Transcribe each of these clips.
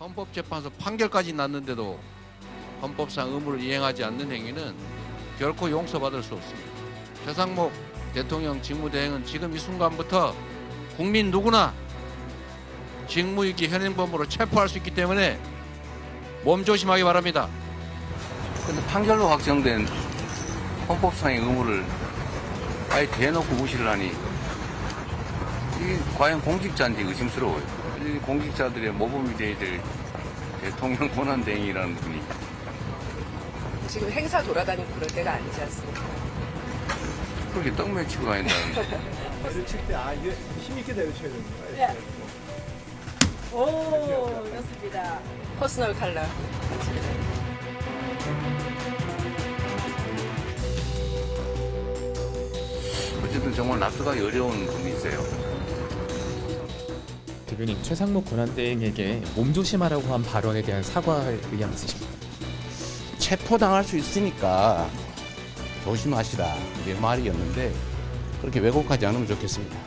헌법재판소 판결까지 났는데도 헌법상 의무를 이행하지 않는 행위는 결코 용서받을 수 없습니다. 최상목 대통령 직무대행은 지금 이 순간부터 국민 누구나 직무유기 현행범으로 체포할 수 있기 때문에 몸조심하기 바랍니다. 근데 판결로 확정된 헌법상의 의무를 아예 대놓고 무시를 하니 이게 과연 공직자인지 의심스러워요. 이 공직자들의 모범이 돼야 될 대통령 권한대행이라는 분이 지금 행사 돌아다니고 그럴 때가 아니지 않습니까? 그렇게 떡매치고 다닌다는데 내려칠 때 이게 힘있게 내려쳐야 됩니다. 네. 오, 좋습니다. 퍼스널 칼라. 어쨌든 정말 납득하기 어려운 분이세요. 대변인 최상목 권한대행에게 몸조심하라고 한 발언에 대한 사과할 의향 있으십니까? 체포당할 수 있으니까 조심하시라 이게 말이었는데 그렇게 왜곡하지 않으면 좋겠습니다.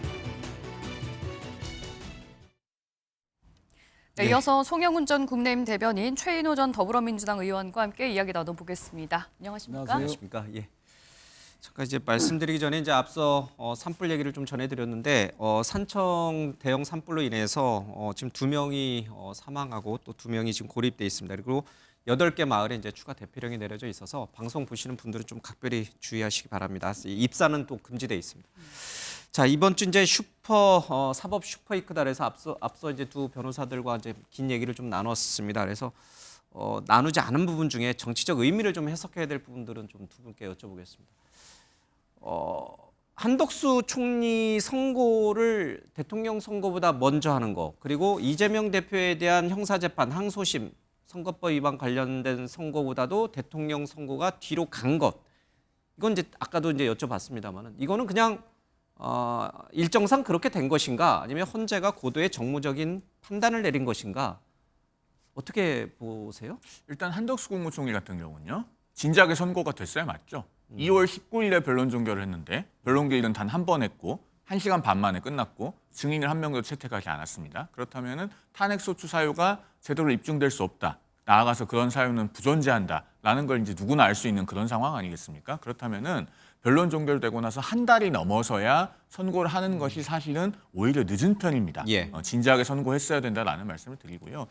네, 이어서 송영훈 전 국내임 대변인, 최인호 전 더불어민주당 의원과 함께 이야기 나눠보겠습니다. 안녕하십니까? 안녕하십니까? 예. 잠깐 이제 말씀드리기 전에 이제 앞서 산불 얘기를 좀 전해드렸는데 산청 대형 산불로 인해서 지금 2명이 사망하고 또 2명이 지금 고립돼 있습니다. 그리고 8개 마을에 이제 추가 대피령이 내려져 있어서 방송 보시는 분들은 좀 각별히 주의하시기 바랍니다. 입사는 또 금지돼 있습니다. 자, 이번 주 이제 사법 슈퍼이크달에서 앞서 이제 두 변호사들과 이제 긴 얘기를 좀 나눴습니다. 그래서 나누지 않은 부분 중에 정치적 의미를 좀 해석해야 될 부분들은 좀 두 분께 여쭤보겠습니다. 한덕수 총리 선고를 대통령 선고보다 먼저 하는 거, 그리고 이재명 대표에 대한 형사재판 항소심 선거법 위반 관련된 선고보다도 대통령 선고가 뒤로 간 것, 이건 이제 아까도 이제 여쭤봤습니다만은 이거는 그냥 일정상 그렇게 된 것인가, 아니면 헌재가 고도의 정무적인 판단을 내린 것인가, 어떻게 보세요? 일단 한덕수 국무총리 같은 경우는요, 진작에 선고가 됐어야 맞죠. 2월 19일에 변론 종결을 했는데 변론 기일은 단 한 번 했고 1시간 반 만에 끝났고 증인을 한 명도 채택하지 않았습니다. 그렇다면 탄핵소추 사유가 제대로 입증될 수 없다, 나아가서 그런 사유는 부존재한다라는 걸 이제 누구나 알 수 있는 그런 상황 아니겠습니까? 그렇다면은 변론 종결되고 나서 한 달이 넘어서야 선고를 하는 것이 사실은 오히려 늦은 편입니다. 예. 진작에 선고했어야 된다라는 말씀을 드리고요.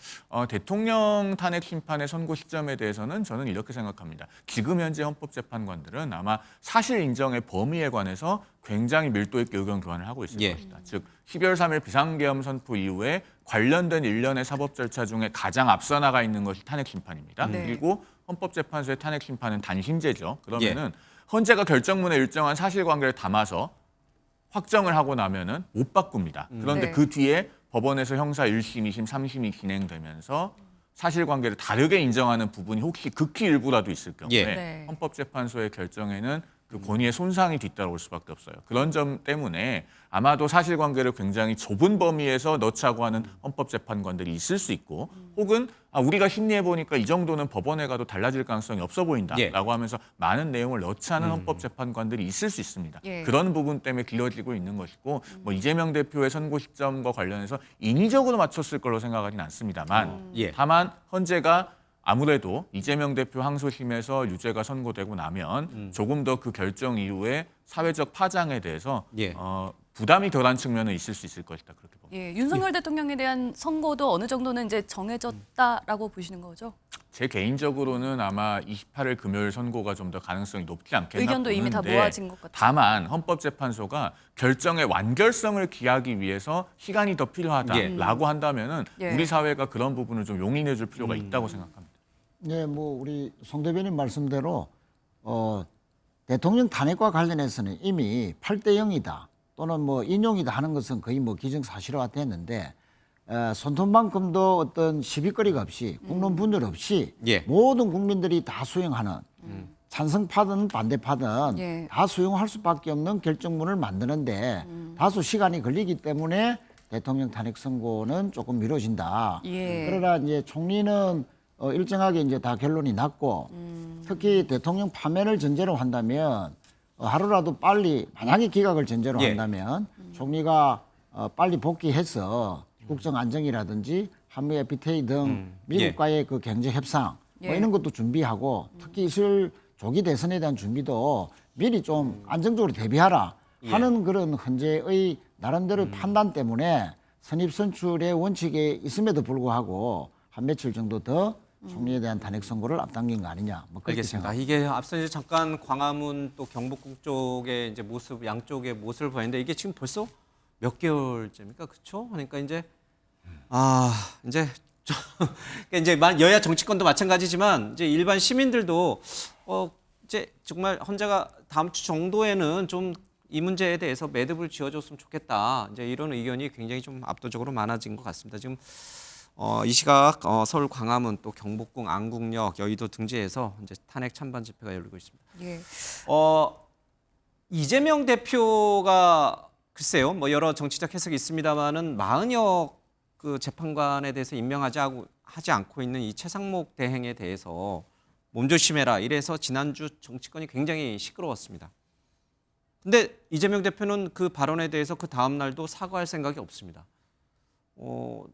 대통령 탄핵 심판의 선고 시점에 대해서는 저는 이렇게 생각합니다. 지금 현재 헌법재판관들은 아마 사실 인정의 범위에 관해서 굉장히 밀도 있게 의견 교환을 하고 있을 것이다. 즉 12월 3일 비상계엄 선포 이후에 관련된 일련의 사법 절차 중에 가장 앞서 나가 있는 것이 탄핵 심판입니다. 네. 그리고 헌법재판소의 탄핵 심판은 단심제죠. 그러면은 헌재가 결정문에 일정한 사실관계를 담아서 확정을 하고 나면은 못 바꿉니다. 그런데 네. 그 뒤에 법원에서 형사 1심, 2심, 3심이 진행되면서 사실관계를 다르게 인정하는 부분이 혹시 극히 일부라도 있을 경우에 네. 헌법재판소의 결정에는 그 권위의 손상이 뒤따라올 수밖에 없어요. 그런 점 때문에 아마도 사실관계를 굉장히 좁은 범위에서 넣자고 하는 헌법재판관들이 있을 수 있고, 혹은 우리가 심리해보니까 이 정도는 법원에 가도 달라질 가능성이 없어 보인다라고 하면서 많은 내용을 넣자는 헌법재판관들이 있을 수 있습니다. 예. 그런 부분 때문에 길어지고 있는 것이고, 뭐 이재명 대표의 선고 시점과 관련해서 인위적으로 맞췄을 걸로 생각하지는 않습니다만, 다만 헌재가 아무래도 이재명 대표 항소심에서 유죄가 선고되고 나면 조금 더 그 결정 이후에 사회적 파장에 대해서 부담이 덜한 측면은 있을 수 있을 것이다, 그렇게 봅니다. 예, 윤석열 대통령에 대한 선고도 어느 정도는 이제 정해졌다라고 보시는 거죠? 제 개인적으로는 아마 28일 금요일 선고가 좀 더 가능성이 높지 않겠나 의견도 이미 다 보는데, 모아진 것 같아요. 다만 헌법재판소가 결정의 완결성을 기하기 위해서 시간이 더 필요하다라고 한다면은 우리 사회가 그런 부분을 좀 용인해 줄 필요가 있다고 생각합니다. 네, 뭐 우리 송 대변인 말씀대로 대통령 탄핵과 관련해서는 이미 8대 0이다 또는 뭐 인용이다 하는 것은 거의 뭐 기정사실화 됐는데, 손톱만큼도 어떤 시비거리가 없이 국론 분열 없이 모든 국민들이 다 수용하는, 찬성파든 반대파든 다 수용할 수밖에 없는 결정문을 만드는데 다소 시간이 걸리기 때문에 대통령 탄핵 선고는 조금 미뤄진다. 그러나 이제 총리는 일정하게 이제 다 결론이 났고, 특히 대통령 파면을 전제로 한다면 하루라도 빨리, 만약에 기각을 전제로 한다면 총리가 빨리 복귀해서 국정 안정이라든지 한미 FTA 등 미국과의 그 경제 협상 뭐 예. 이런 것도 준비하고 특히 있을 조기 대선에 대한 준비도 미리 좀 안정적으로 대비하라 하는 그런 현재의 나름대로의 판단 때문에 선입 선출의 원칙에 있음에도 불구하고 한 며칠 정도 더 총리에 대한 탄핵 선고를 앞당긴 거 아니냐. 뭐 그렇게 알겠습니다. 생각합니다. 이게 앞서 이제 잠깐 광화문 또 경복궁 쪽의 이제 모습, 양쪽의 모습을 보였는데 이게 지금 벌써 몇 개월째입니까? 그렇죠? 그러니까 이제 이제 그러니까 이제 여야 정치권도 마찬가지지만 이제 일반 시민들도 이제 정말 헌재가 다음 주 정도에는 좀 이 문제에 대해서 매듭을 지어줬으면 좋겠다. 이제 이런 의견이 굉장히 좀 압도적으로 많아진 것 같습니다. 지금 이 시각 서울 광화문 또 경복궁, 안국역, 여의도 등지에서 이제 탄핵 찬반 집회가 열리고 있습니다. 예. 이재명 대표가 글쎄요, 뭐 여러 정치적 해석이 있습니다만은 마은혁 그 재판관에 대해서 하지 않고 있는 이 최상목 대행에 대해서 몸조심해라 이래서 지난주 정치권이 굉장히 시끄러웠습니다. 근데 이재명 대표는 그 발언에 대해서 그 다음 날도 사과할 생각이 없습니다.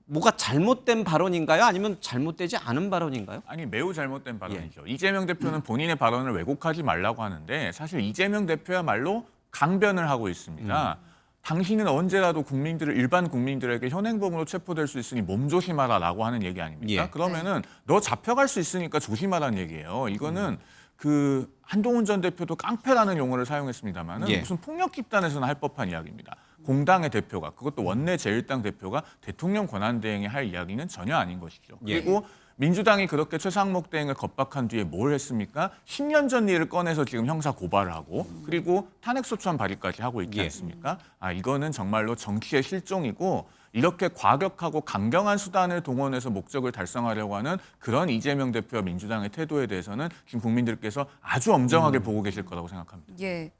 뭐가 잘못된 발언인가요? 아니면 잘못되지 않은 발언인가요? 아니 매우 잘못된 발언이죠. 이재명 대표는 본인의 발언을 왜곡하지 말라고 하는데 사실 이재명 대표야말로 강변을 하고 있습니다. 당신은 언제라도 일반 국민들에게 현행범으로 체포될 수 있으니 몸조심하라라고 하는 얘기 아닙니까? 예. 그러면은 너 잡혀갈 수 있으니까 조심하라는 얘기예요. 이거는 그 한동훈 전 대표도 깡패라는 용어를 사용했습니다만은 예. 무슨 폭력 집단에서는 할 법한 이야기입니다. 공당의 대표가 그것도 원내 제1당 대표가 대통령 권한 대행에 할 이야기는 전혀 아닌 것이죠. 예. 그리고 민주당이 그렇게 최상목 대행을 겁박한 뒤에 뭘 했습니까? 10년 전 일을 꺼내서 지금 형사 고발을 하고 그리고 탄핵소추안 발의까지 하고 있지 예. 않습니까? 이거는 정말로 정치의 실종이고 이렇게 과격하고 강경한 수단을 동원해서 목적을 달성하려고 하는 그런 이재명 대표와 민주당의 태도에 대해서는 지금 국민들께서 아주 엄정하게 보고 계실 거라고 생각합니다. 예.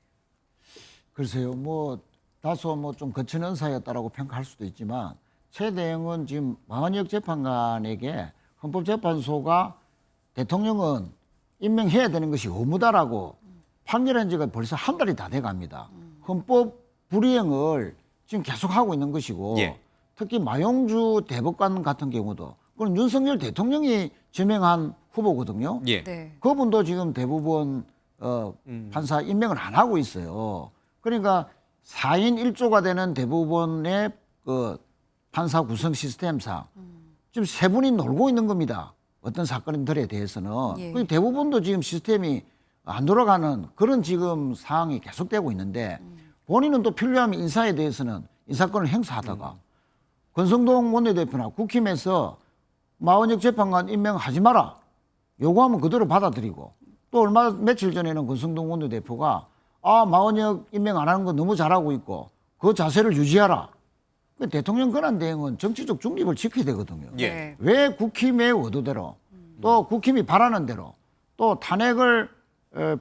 글쎄요, 뭐 다소 뭐 좀 거친 언사였다라고 평가할 수도 있지만 최 대행은 지금 마은혁 재판관에게 헌법재판소가 대통령은 임명해야 되는 것이 의무다라고 판결한 지가 벌써 한 달이 다 돼갑니다. 헌법 불이행을 지금 계속하고 있는 것이고 예. 특히 마용주 대법관 같은 경우도 그건 윤석열 대통령이 지명한 후보거든요. 예. 네. 그분도 지금 대부분 판사 임명을 안 하고 있어요. 그러니까 4인 1조가 되는 대부분의 그 판사 구성 시스템상 지금 세 분이 놀고 있는 겁니다. 어떤 사건들에 대해서는. 예. 그 대부분도 지금 시스템이 안 돌아가는 그런 지금 상황이 계속되고 있는데 본인은 또 필요하면 인사에 대해서는 인사권을 행사하다가 권성동 원내대표나 국힘에서 마은혁 재판관 임명하지 마라. 요구하면 그대로 받아들이고 또 며칠 전에는 권성동 원내대표가 마은혁 임명 안 하는 거 너무 잘하고 있고 그 자세를 유지하라. 대통령 권한 대행은 정치적 중립을 지켜야 되거든요. 예. 네. 왜 국힘의 의도대로 또 국힘이 바라는 대로 또 탄핵을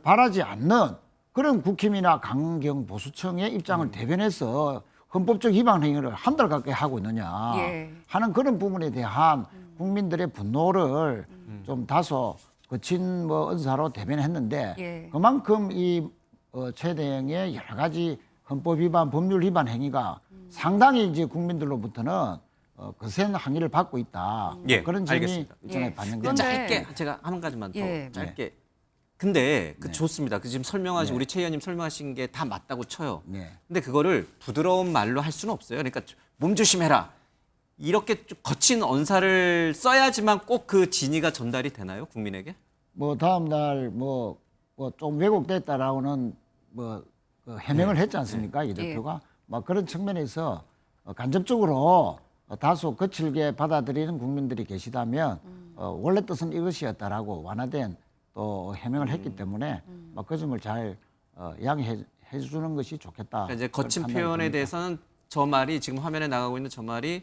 바라지 않는 그런 국힘이나 강경 보수청의 입장을 대변해서 헌법적 위반 행위를 한 달 가까이 하고 있느냐 예. 하는 그런 부분에 대한 국민들의 분노를 좀 다소 거친 뭐 언사로 대변했는데 예. 그만큼 이 최 대행의 여러 가지 헌법 위반, 법률 위반 행위가 상당히 이제 국민들로부터는 거센 항의를 받고 있다. 예, 그런 점이 알겠습니다. 일종의 예. 반영됩니다. 그런데- 짧게 제가 한 가지만 더 예. 짧게. 근데 좋습니다. 지금 설명하신 우리 최 의원님 설명하신 게 다 맞다고 쳐요. 네. 근데 그거를 부드러운 말로 할 수는 없어요. 그러니까 몸 조심해라. 이렇게 좀 거친 언사를 써야지만 꼭 그 진위가 전달이 되나요, 국민에게? 뭐 다음 날 뭐 좀 왜곡됐다라고는 그 해명을 했지 않습니까 이 대표가 막 그런 측면에서 간접적으로 다소 거칠게 받아들이는 국민들이 계시다면 원래 뜻은 이것이었다라고 완화된 또 해명을 했기 때문에 막 그 점을 잘 양해해 주는 것이 좋겠다. 그러니까 이제 거친 그런 판단이 표현에 듭니다. 대해서는 저 말이 지금 화면에 나가고 있는 저 말이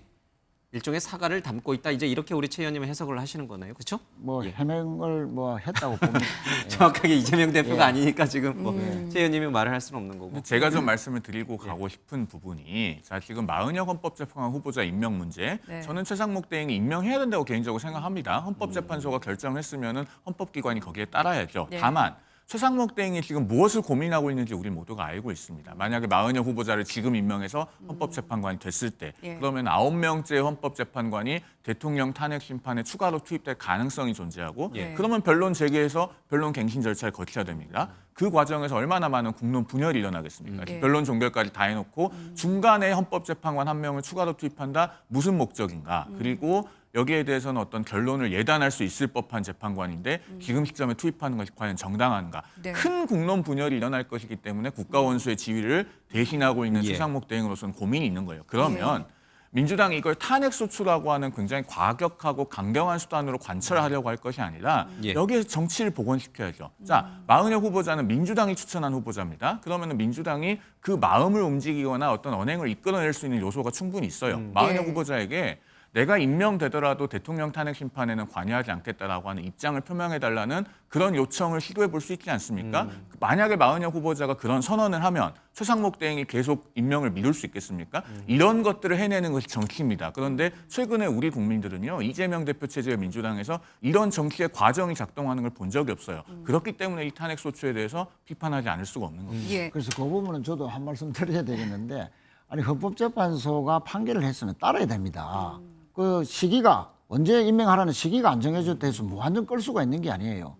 일종의 사과를 담고 있다. 이제 이렇게 우리 최 의원님은 해석을 하시는 거네요. 그렇죠? 뭐 해명을 뭐 했다고 보면 정확하게 이재명 대표가 예. 아니니까 지금 최 의원님이 말을 할 수는 없는 거고. 근데 제가 좀 말씀을 드리고 가고 싶은 부분이 자 지금 마은혁 헌법재판관 후보자 임명 문제 네. 저는 최상목 대행이 임명해야 된다고 개인적으로 생각합니다. 헌법재판소가 결정했으면은 헌법기관이 거기에 따라야죠. 네. 다만 최상목 대행이 지금 무엇을 고민하고 있는지 우리 모두가 알고 있습니다. 만약에 마은혁 후보자를 지금 임명해서 헌법재판관이 됐을 때 예. 그러면 9명째 헌법재판관이 대통령 탄핵 심판에 추가로 투입될 가능성이 존재하고 예. 그러면 변론 재개해서 변론 갱신 절차를 거쳐야 됩니다. 그 과정에서 얼마나 많은 국론 분열이 일어나겠습니까? 예. 변론 종결까지 다 해놓고 중간에 헌법재판관 한 명을 추가로 투입한다? 무슨 목적인가? 그리고 여기에 대해서는 어떤 결론을 예단할 수 있을 법한 재판관인데 지금 시점에 투입하는 것이 과연 정당한가? 네. 큰 국론 분열이 일어날 것이기 때문에 국가원수의 지위를 대신하고 있는 예. 최상목 대행으로서는 고민이 있는 거예요. 그러면 민주당이 이걸 탄핵소추라고 하는 굉장히 과격하고 강경한 수단으로 관철하려고 할 것이 아니라 예. 여기에서 정치를 복원시켜야죠. 자, 마은혁 후보자는 민주당이 추천한 후보자입니다. 그러면 민주당이 그 마음을 움직이거나 어떤 언행을 이끌어낼 수 있는 요소가 충분히 있어요. 마은혁 예. 후보자에게 내가 임명되더라도 대통령 탄핵 심판에는 관여하지 않겠다라고 하는 입장을 표명해달라는 그런 요청을 시도해 볼 수 있지 않습니까? 만약에 마은혁 후보자가 그런 선언을 하면 최상목 대행이 계속 임명을 미룰 수 있겠습니까? 이런 것들을 해내는 것이 정치입니다. 그런데 최근에 우리 국민들은요, 이재명 대표 체제의 민주당에서 이런 정치의 과정이 작동하는 걸 본 적이 없어요. 그렇기 때문에 이 탄핵 소추에 대해서 비판하지 않을 수가 없는 겁니다. 예. 그래서 그 부분은 저도 한 말씀 드려야 되겠는데, 아니 헌법재판소가 판결을 했으면 따라야 됩니다. 그 시기가 언제 임명하라는 시기가 안 정해졌다 해서 무한정 끌 수가 있는 게 아니에요.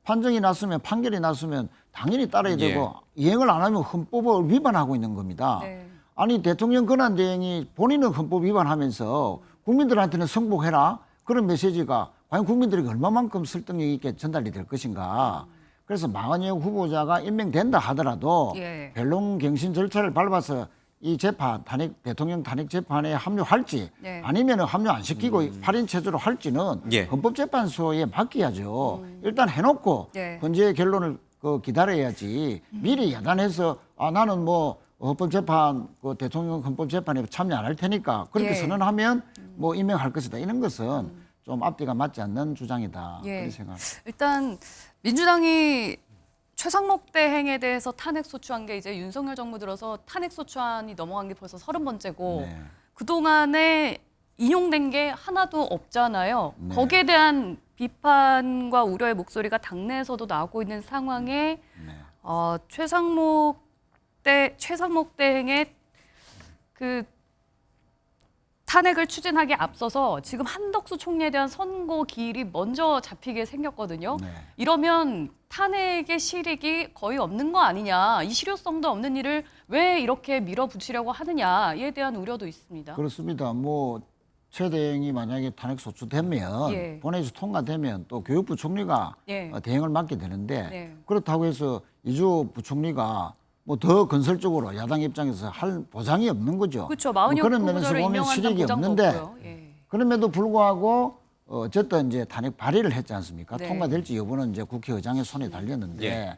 판정이 났으면, 판결이 났으면 당연히 따라야 되고 이행을 안 하면 헌법을 위반하고 있는 겁니다. 네. 아니 대통령 권한대행이 본인은 헌법 위반하면서 국민들한테는 성복해라, 그런 메시지가 과연 국민들에게 얼마만큼 설득력 있게 전달이 될 것인가. 그래서 마은혁 후보자가 임명된다 하더라도 예. 변론 갱신 절차를 밟아서 이 재판, 대통령 탄핵 재판에 합류할지 네. 아니면 합류 안 시키고 8인 체제로 할지는 예. 헌법재판소에 맡겨야죠. 일단 해놓고 예. 헌재의 결론을 기다려야지 미리 예단해서 나는 뭐 헌법재판, 대통령 헌법재판에 참여 안 할 테니까 그렇게 예. 선언하면 뭐 임명할 것이다. 이런 것은 좀 앞뒤가 맞지 않는 주장이다. 예. 그렇게 생각합니다. 일단 민주당이 최상목 대행에 대해서 탄핵 소추한 게 이제 윤석열 정부 들어서 탄핵 소추안이 넘어간 게 벌써 30번째고 네. 그동안에 인용된 게 하나도 없잖아요. 네. 거기에 대한 비판과 우려의 목소리가 당내에서도 나오고 있는 상황에 네. 최상목 대행의 그 탄핵을 추진하기에 앞서서 지금 한덕수 총리에 대한 선고 기일이 먼저 잡히게 생겼거든요. 네. 이러면 탄핵의 실익이 거의 없는 거 아니냐, 이 실효성도 없는 일을 왜 이렇게 밀어붙이려고 하느냐에 대한 우려도 있습니다. 그렇습니다. 뭐 최 대행이 만약에 탄핵 소추되면 예. 본회의에서 통과되면 또 교육부 총리가 예. 대행을 맡게 되는데 네. 그렇다고 해서 이주 부총리가 뭐 더 건설적으로 야당 입장에서 할 보장이 없는 거죠. 그렇죠. 마은혁 그런 면에서 후보자를 보면 임명한다는 실익이 보장도 없는데 없고요. 예. 그럼에도 불구하고 어쨌든 이제 탄핵 발의를 했지 않습니까? 네. 통과될지 여부는 이제 국회의장의 손에 달렸는데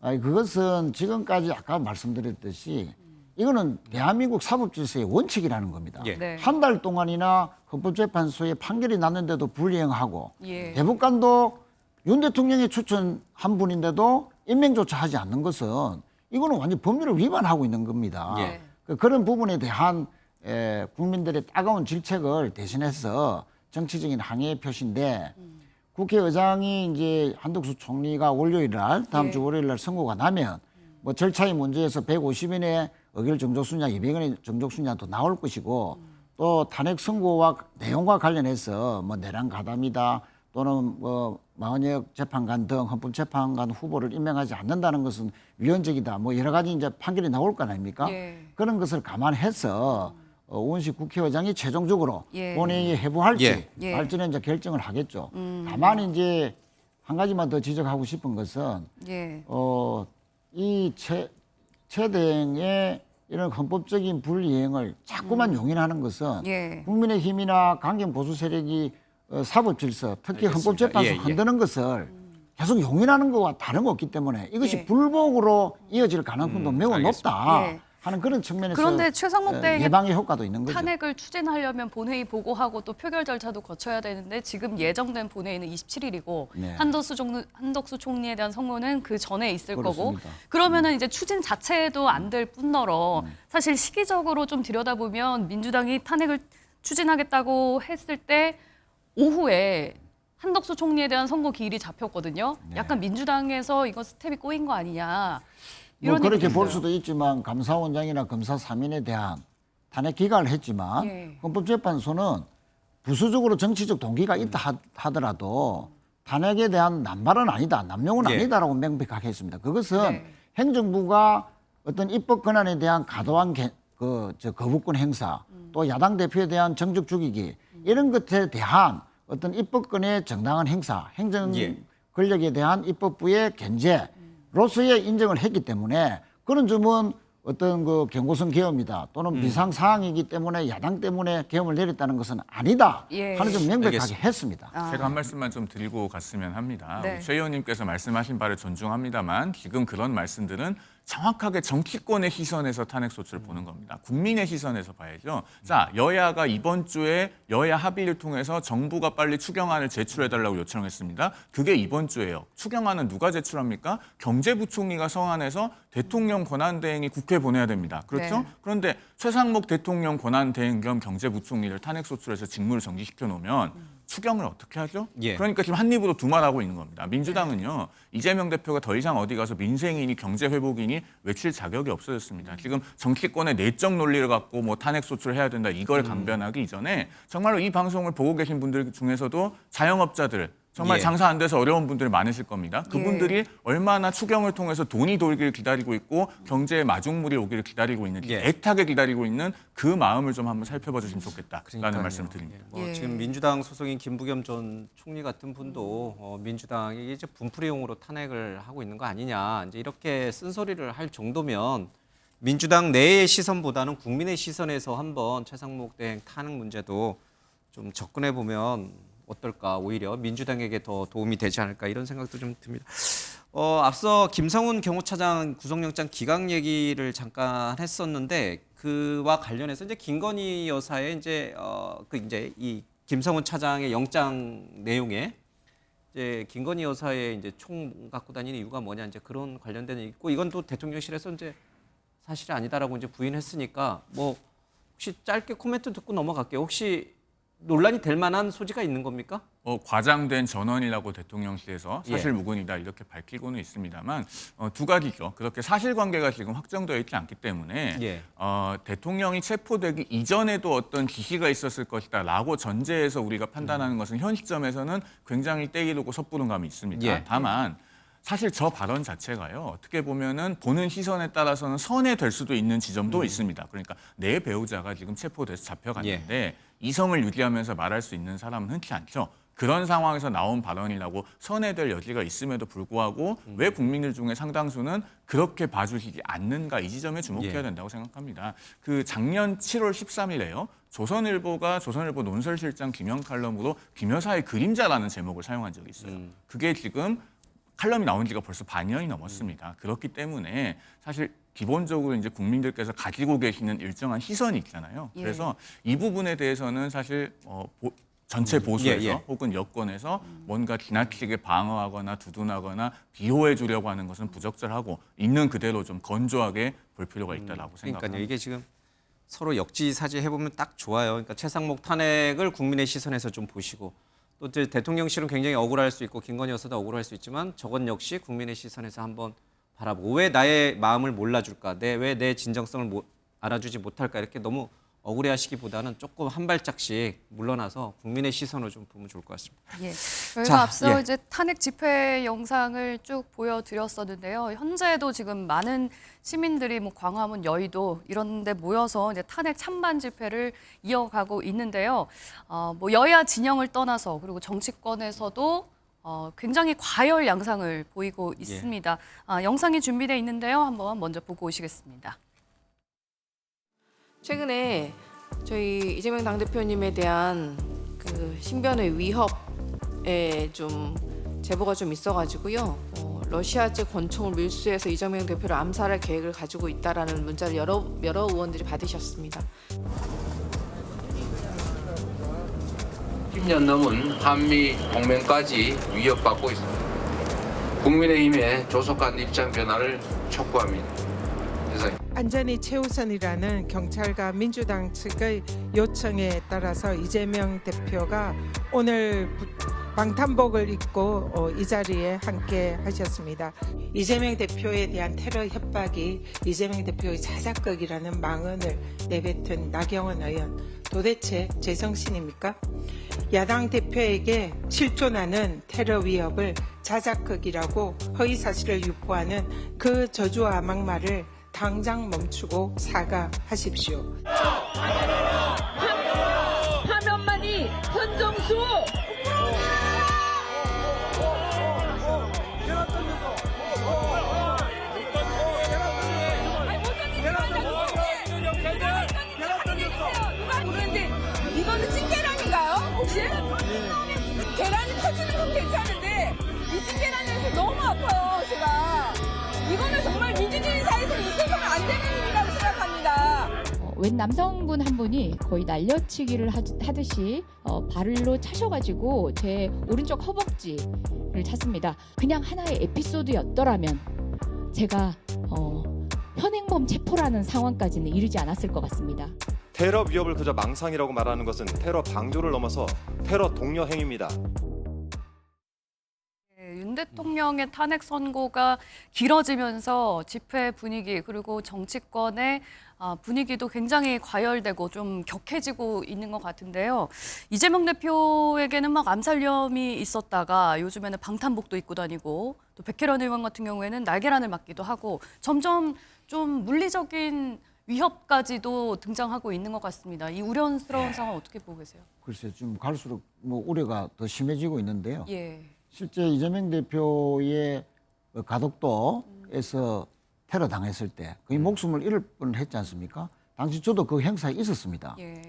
예. 그것은 지금까지 아까 말씀드렸듯이 이거는 대한민국 사법질서의 원칙이라는 겁니다. 예. 네. 한 달 동안이나 헌법재판소에 판결이 났는데도 불이행하고 예. 대법관도 윤 대통령이 추천한 분인데도 임명조차 하지 않는 것은 이거는 완전 법률을 위반하고 있는 겁니다. 예. 그런 부분에 대한 국민들의 따가운 질책을 대신해서 정치적인 항의의 표시인데 국회의장이 이제 한덕수 총리가 월요일 날 다음 예. 주 월요일 날 선고가 나면 뭐 절차의 문제에서 150인의 의결 정족수냐 200인의 정족수냐도 나올 것이고 또 탄핵 선고와 내용과 관련해서 뭐 내란 가담이다 또는 뭐 마은혁 재판관 등 헌법재판관 후보를 임명하지 않는다는 것은 위헌적이다 뭐 여러 가지 이제 판결이 나올 거 아닙니까? 예. 그런 것을 감안해서 우원식 국회의장이 최종적으로 예. 본회의에 해부할지 예. 할지는 이제 결정을 하겠죠. 다만 이제 한 가지만 더 지적하고 싶은 것은 예. 이 최 대행의 이런 헌법적인 불이행을 자꾸만 용인하는 것은 예. 국민의힘이나 강경 보수 세력이 사법 질서, 특히 알겠습니다. 헌법재판소 예, 예. 흔드는 것을 계속 용인하는 것과 다름없기 때문에 이것이 예. 불복으로 이어질 가능성도 매우 알겠습니다. 높다 예. 하는 그런 측면에서 그런데 최상목 대행의 예방의 효과도 있는 거죠. 탄핵을 추진하려면 본회의 보고하고 또 표결 절차도 거쳐야 되는데 지금 예정된 본회의는 27일이고 네. 한덕수 총리에 대한 선고는 그 전에 있을 거고 그렇습니다. 그러면은 이제 추진 자체도 안 될 뿐더러 사실 시기적으로 좀 들여다보면 민주당이 탄핵을 추진하겠다고 했을 때 오후에 한덕수 총리에 대한 선고 기일이 잡혔거든요. 네. 약간 민주당에서 이거 스텝이 꼬인 거 아니냐. 뭐 이런 그렇게 얘기도 볼 있어요. 수도 있지만 감사원장이나 검사 3인에 대한 탄핵 기각을 했지만 예. 헌법재판소는 부수적으로 정치적 동기가 있다 하더라도 탄핵에 대한 남발은 아니다, 남용은 예. 아니다라고 명백하게 했습니다. 그것은 네. 행정부가 어떤 입법 권한에 대한 과도한 거부권 행사, 또 야당 대표에 대한 정적 죽이기 이런 것에 대한 어떤 입법권의 정당한 행사, 행정 예. 권력에 대한 입법부의 견제로서의 인정을 했기 때문에 그런 점은 어떤 그 경고성 계엄이다 또는 비상 사항이기 때문에 야당 때문에 계엄을 내렸다는 것은 아니다 예. 하는 점 명백하게 알겠습니다. 했습니다. 제가 한 말씀만 좀 드리고 갔으면 합니다. 네. 우리 최 의원님께서 말씀하신 바를 존중합니다만 지금 그런 말씀들은 정확하게 정치권의 시선에서 탄핵 소추를 보는 겁니다. 국민의 시선에서 봐야죠. 자, 여야가 이번 주에 여야 합의를 통해서 정부가 빨리 추경안을 제출해달라고 요청했습니다. 그게 이번 주예요. 추경안은 누가 제출합니까? 경제부총리가 서한해서 대통령 권한대행이 국회에 보내야 됩니다. 그렇죠? 네. 그런데 최상목 대통령 권한대행 겸 경제부총리를 탄핵 소추해서 직무를 정지시켜 놓으면 추경을 어떻게 하죠? 예. 그러니까 지금 한 입으로 두말하고 있는 겁니다. 민주당은요. 이재명 대표가 더 이상 어디 가서 민생이니 경제회복이니 외칠 자격이 없어졌습니다. 지금 정치권의 내적 논리를 갖고 뭐 탄핵 소추를 해야 된다 이걸 강변하기 이전에 정말로 이 방송을 보고 계신 분들 중에서도 자영업자들 정말 예. 장사 안 돼서 어려운 분들이 많으실 겁니다. 그분들이 얼마나 추경을 통해서 돈이 돌기를 기다리고 있고 경제의 마중물이 오기를 기다리고 있는지 예. 애타게 기다리고 있는 그 마음을 좀 한번 살펴봐 주시면 좋겠다라는 그러니까요. 말씀을 드립니다. 뭐 예. 지금 민주당 소속인 김부겸 전 총리 같은 분도 민주당이 이제 분풀이용으로 탄핵을 하고 있는 거 아니냐 이제 이렇게 쓴소리를 할 정도면 민주당 내의 시선보다는 국민의 시선에서 한번 최상목 대행 탄핵 문제도 좀 접근해 보면 어떨까 오히려 민주당에게 더 도움이 되지 않을까 이런 생각도 좀 듭니다. 앞서 김성훈 경호차장 구속영장 기각 얘기를 잠깐 했었는데 그와 관련해서 이제 김건희 여사의 이제 이 김성훈 차장의 영장 내용에 이제 김건희 여사의 이제 총 갖고 다니는 이유가 뭐냐 이제 그런 관련된 있고 이건 또 대통령실에서 이제 사실이 아니다라고 이제 부인했으니까 뭐 혹시 짧게 코멘트 듣고 넘어갈게요. 혹시 논란이 될 만한 소지가 있는 겁니까? 과장된 전원이라고 대통령실에서 예. 사실무근이다 이렇게 밝히고는 있습니다만 두 가지죠. 그렇게 사실관계가 지금 확정되어 있지 않기 때문에 예. 대통령이 체포되기 이전에도 어떤 지시가 있었을 것이다라고 전제해서 우리가 판단하는 것은 현 시점에서는 굉장히 떼이르고 섣부른 감이 있습니다. 예. 다만 사실 저 발언 자체가요. 어떻게 보면은 보는 시선에 따라서는 선회될 수도 있는 지점도 있습니다. 그러니까 내 배우자가 지금 체포돼서 잡혀갔는데 이성을 유지하면서 말할 수 있는 사람은 흔치 않죠. 그런 상황에서 나온 발언이라고 선회될 여지가 있음에도 불구하고 왜 국민들 중에 상당수는 그렇게 봐주시지 않는가 이 지점에 주목해야 예. 된다고 생각합니다. 그 작년 7월 13일에요. 조선일보가 조선일보 논설실장 김영 칼럼으로 김 여사의 그림자라는 제목을 사용한 적이 있어요. 그게 지금 칼럼이 나온 지가 벌써 반년이 넘었습니다. 그렇기 때문에 사실 기본적으로 이제 국민들께서 가지고 계시는 일정한 시선이 있잖아요. 예. 그래서 이 부분에 대해서는 사실 전체 보수에서 예. 혹은 여권에서 뭔가 지나치게 방어하거나 두둔하거나 비호해 주려고 하는 것은 부적절하고 있는 그대로 좀 건조하게 볼 필요가 있다라고 생각합니다. 그러니까요. 이게 지금 서로 역지사지 해보면 딱 좋아요. 그러니까 최상목 탄핵을 국민의 시선에서 좀 보시고 또 이제 대통령실은 굉장히 억울할 수 있고 김건희 여사도 억울할 수 있지만 저건 역시 국민의 시선에서 한번 바라보고 왜 나의 마음을 몰라줄까? 왜 내 진정성을 알아주지 못할까? 이렇게 너무 억울해하시기보다는 조금 한 발짝씩 물러나서 국민의 시선으로 좀 보면 좋을 것 같습니다. 예. 저희가 자, 앞서 예. 이제 탄핵 집회 영상을 쭉 보여드렸었는데요. 현재도 지금 많은 시민들이 뭐 광화문, 여의도 이런 데 모여서 이제 탄핵 찬반 집회를 이어가고 있는데요. 뭐 여야 진영을 떠나서 그리고 정치권에서도 굉장히 과열 양상을 보이고 있습니다. 영상이 준비되어 있는데요. 한번 먼저 보고 오시겠습니다. 최근에 저희 이재명 당대표님에 대한 그 신변의 위협에 좀 제보가 좀 있어가지고요. 러시아제 권총을 밀수해서 이재명 대표를 암살할 계획을 가지고 있다라는 문자를 여러 의원들이 받으셨습니다. 10년 넘은 한미 동맹까지 위협받고 있습니다. 국민의힘의 조속한 입장 변화를 촉구합니다. 안전이 최우선이라는 경찰과 민주당 측의 요청에 따라서 이재명 대표가 오늘 방탄복을 입고 이 자리에 함께 하셨습니다. 이재명 대표에 대한 테러 협박이 이재명 대표의 자작극이라는 망언을 내뱉은 나경원 의원, 도대체 제정신입니까? 야당 대표에게 실존하는 테러 위협을 자작극이라고 허위사실을 유포하는 그 저주와 막말을 당장 멈추고 사과하십시오. 화면만이 헌정수! 이거는 찐계란인가요? 혹시? 계란이 터지는 건 괜찮은데 이 찐계란에서 너무 아파요, 제가. 이거는 정말 민주주의 사회에서 있어서는 안 되는 일이라고 생각합니다. 웬 남성분 한 분이 거의 날려치기를 하듯이 발로 차셔가지고 제 오른쪽 허벅지를 찼습니다. 그냥 하나의 에피소드였더라면 제가 현행범 체포라는 상황까지는 이르지 않았을 것 같습니다. 테러 위협을 그저 망상이라고 말하는 것은 테러 방조를 넘어서 테러 독려 행위입니다. 윤 대통령의 탄핵 선고가 길어지면서 집회 분위기 그리고 정치권의 분위기도 굉장히 과열되고 좀 격해지고 있는 것 같은데요. 이재명 대표에게는 막 암살염이 있었다가 요즘에는 방탄복도 입고 다니고 또 백혜련 의원 같은 경우에는 날계란을 맞기도 하고 점점 좀 물리적인 위협까지도 등장하고 있는 것 같습니다. 이 우려스러운 상황 어떻게 보고 계세요? 글쎄 좀 갈수록 뭐 우려가 더 심해지고 있는데요. 예. 실제 이재명 대표의 가덕도에서 테러 당했을 때 거의 목숨을 잃을 뻔했지 않습니까? 당시 저도 그 행사에 있었습니다. 예.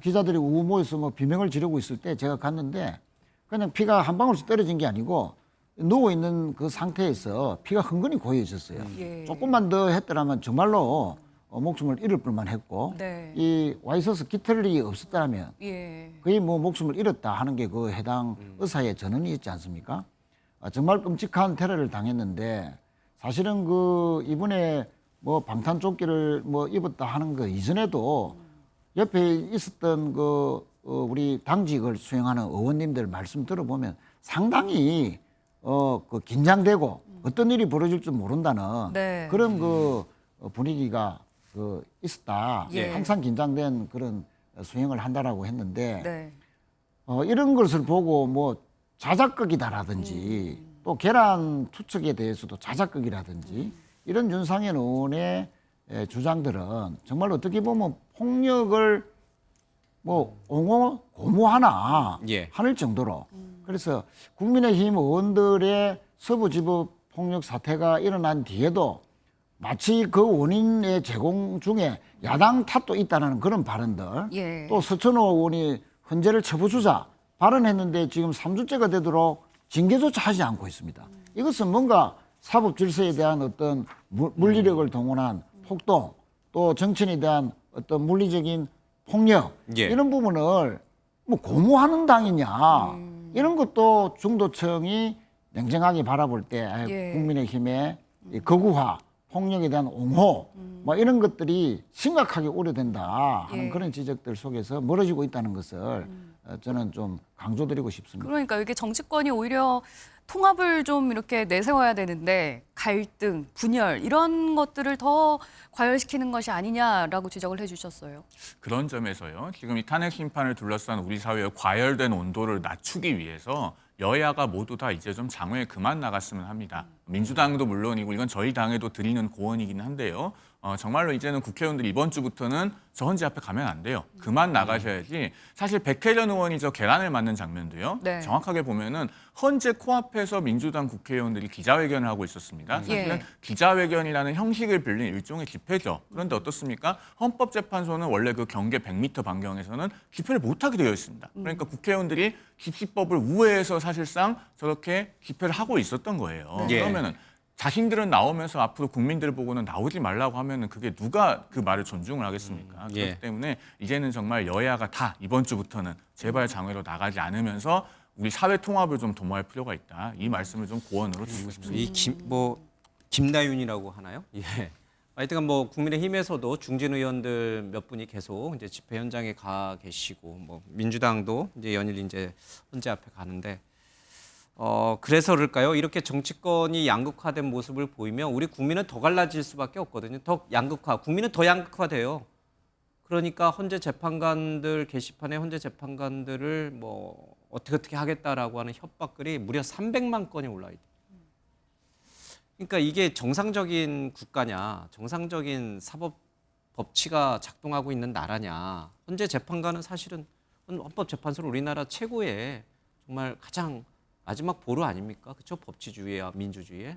기자들이 우우 모여서 뭐 비명을 지르고 있을 때 제가 갔는데 그냥 피가 한 방울씩 떨어진 게 아니고 누워 있는 그 상태에서 피가 흥건히 고여 있었어요. 예. 조금만 더 했더라면 정말로 목숨을 잃을 뻔만 했고 네. 이 와이서스 깃털이 없었다면 예. 거의 뭐 목숨을 잃었다 하는 게 그 해당 의사의 전언이 있지 않습니까? 정말 끔찍한 테러를 당했는데 사실은 그 이번에 뭐 방탄조끼를 뭐 입었다 하는 거 이전에도 옆에 있었던 그 우리 당직을 수행하는 의원님들 말씀 들어보면 상당히 그 긴장되고 어떤 일이 벌어질 줄 모른다는 네. 그런 그 분위기가 있었다. 예. 항상 긴장된 그런 수행을 한다라고 했는데 네. 이런 것을 보고 뭐 자작극이다라든지 또 계란 투척에 대해서도 자작극이라든지 이런 윤상현 의원의 주장들은 정말 어떻게 보면 폭력을 뭐 고무하나 예. 하는 정도로 그래서 국민의힘 의원들의 서부지법 폭력 사태가 일어난 뒤에도 마치 그 원인의 제공 중에 야당 탓도 있다는 그런 발언들 예. 또 서천호 의원이 헌재를 쳐부수자 발언했는데 지금 3주째가 되도록 징계조차 하지 않고 있습니다. 이것은 뭔가 사법 질서에 대한 어떤 물리력을 동원한 폭동 또 정치인에 대한 어떤 물리적인 폭력 예. 이런 부분을 뭐 고무하는 당이냐 이런 것도 중도층이 냉정하게 바라볼 때 예. 국민의힘의 이 거구화 폭력에 대한 옹호 뭐 이런 것들이 심각하게 우려된다 하는 예. 그런 지적들 속에서 멀어지고 있다는 것을 저는 좀 강조드리고 싶습니다. 그러니까 이게 정치권이 오히려 통합을 좀 이렇게 내세워야 되는데 갈등, 분열 이런 것들을 더 과열시키는 것이 아니냐라고 지적을 해주셨어요. 그런 점에서요. 지금 이 탄핵 심판을 둘러싼 우리 사회의 과열된 온도를 낮추기 위해서 여야가 모두 다 이제 좀 장외에 그만 나갔으면 합니다. 민주당도 물론이고 이건 저희 당에도 드리는 고언이긴 한데요. 정말로 이제는 국회의원들이 이번 주부터는 저 헌재 앞에 가면 안 돼요. 그만 나가셔야지. 사실 백혜련 의원이 저 계란을 맞는 장면도요. 네. 정확하게 보면은 헌재 코앞에서 민주당 국회의원들이 기자회견을 하고 있었습니다. 사실은 예. 기자회견이라는 형식을 빌린 일종의 집회죠. 그런데 어떻습니까? 헌법재판소는 원래 그 경계 100m 반경에서는 집회를 못하게 되어 있습니다. 그러니까 국회의원들이 집시법을 우회해서 사실상 저렇게 집회를 하고 있었던 거예요. 예. 그러면은 자신들은 나오면서 앞으로 국민들을 보고는 나오지 말라고 하면은 그게 누가 그 말을 존중을 하겠습니까? 예. 그렇기 때문에 이제는 정말 여야가 다 이번 주부터는 제발 장외로 나가지 않으면서 우리 사회 통합을 좀 도모할 필요가 있다. 이 말씀을 좀 고언으로 드리고 싶습니다. 이 김나윤이라고 하나요? 예. 하여튼 뭐 국민의힘에서도 중진 의원들 몇 분이 계속 이제 집회 현장에 가 계시고 뭐 민주당도 이제 연일 이제 헌재 앞에 가는데 그래서 그럴까요? 이렇게 정치권이 양극화된 모습을 보이면 우리 국민은 더 갈라질 수밖에 없거든요. 더 양극화, 국민은 더 양극화돼요. 그러니까 헌재 재판관들 게시판에 헌재 재판관들을 뭐 어떻게 하겠다라고 하는 협박글이 무려 300만 건이 올라 있대요. 그러니까 이게 정상적인 국가냐, 정상적인 사법 법치가 작동하고 있는 나라냐. 헌재 재판관은 사실은 헌법재판소는 우리나라 최고의 정말 가장 마지막 보루 아닙니까? 그렇죠? 법치주의와 민주주의에.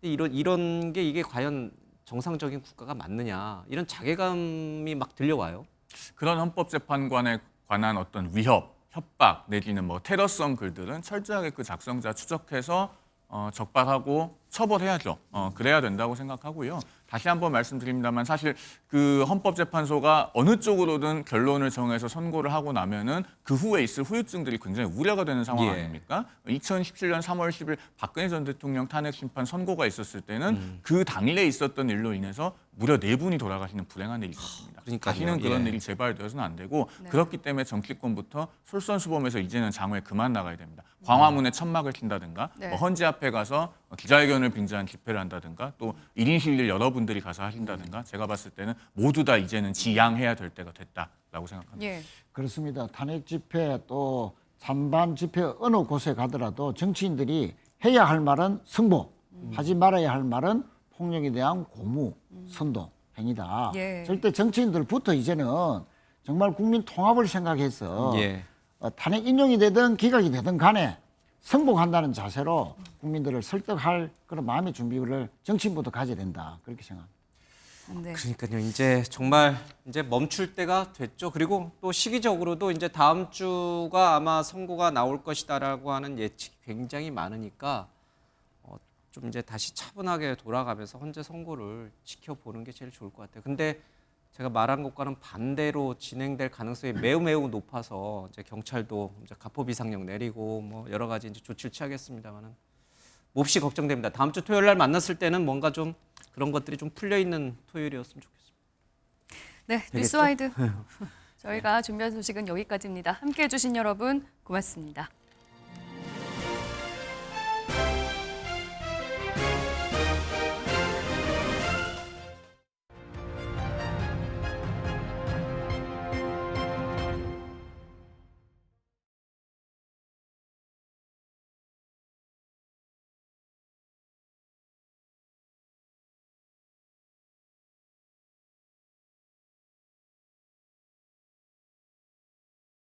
이런 게 이게 과연 정상적인 국가가 맞느냐. 이런 자괴감이 막 들려와요. 그런 헌법재판관에 관한 어떤 위협, 협박 내지는 뭐 테러성 글들은 철저하게 그 작성자 추적해서 적발하고 처벌해야죠. 그래야 된다고 생각하고요. 다시 한번 말씀드립니다만 사실 그 헌법재판소가 어느 쪽으로든 결론을 정해서 선고를 하고 나면은 그 후에 있을 후유증들이 굉장히 우려가 되는 상황 아닙니까? 2017년 3월 10일 박근혜 전 대통령 탄핵 심판 선고가 있었을 때는 그 당일에 있었던 일로 인해서 무려 4분이 돌아가시는 불행한 일이 있었습니다. 다시는 그런 일이 재발되어서는 안 되고 그렇기 때문에 정치권부터 솔선수범해서 이제는 장외에 그만 나가야 됩니다. 광화문에 천막을 친다든가 뭐 헌재 앞에 가서 기자회견을 빙자한 집회를 한다든가 또 1인 시위를 여러분들이 가서 하신다든가 제가 봤을 때는 모두 다 이제는 지양해야 될 때가 됐다라고 생각합니다. 그렇습니다. 탄핵 집회 또 찬반 집회 어느 곳에 가더라도 정치인들이 해야 할 말은 승복, 하지 말아야 할 말은 폭력에 대한 고무, 선동, 행위다. 절대 정치인들부터 이제는 정말 국민 통합을 생각해서 탄핵 인용이 되든 기각이 되든 간에 승복한다는 자세로 국민들을 설득할 그런 마음의 준비를 정치인부터 가져야 된다. 그렇게 생각합니다. 그러니까요. 이제 정말 이제 멈출 때가 됐죠. 그리고 또 시기적으로도 이제 다음 주가 아마 선고가 나올 것이다라고 하는 예측이 굉장히 많으니까 좀 이제 다시 차분하게 돌아가면서 헌재 선고를 지켜보는 게 제일 좋을 것 같아요. 근데 제가 말한 것과는 반대로 진행될 가능성이 매우 높아서 이제 경찰도 이제 가포 비상령 내리고 뭐 여러 가지 이제 조치를 취하겠습니다만은 몹시 걱정됩니다. 다음 주 토요일 날 만났을 때는 뭔가 좀 그런 것들이 좀 풀려 있는 토요일이었으면 좋겠습니다. 네, 뉴스와이드 저희가 준비한 소식은 여기까지입니다. 함께해 주신 여러분 고맙습니다.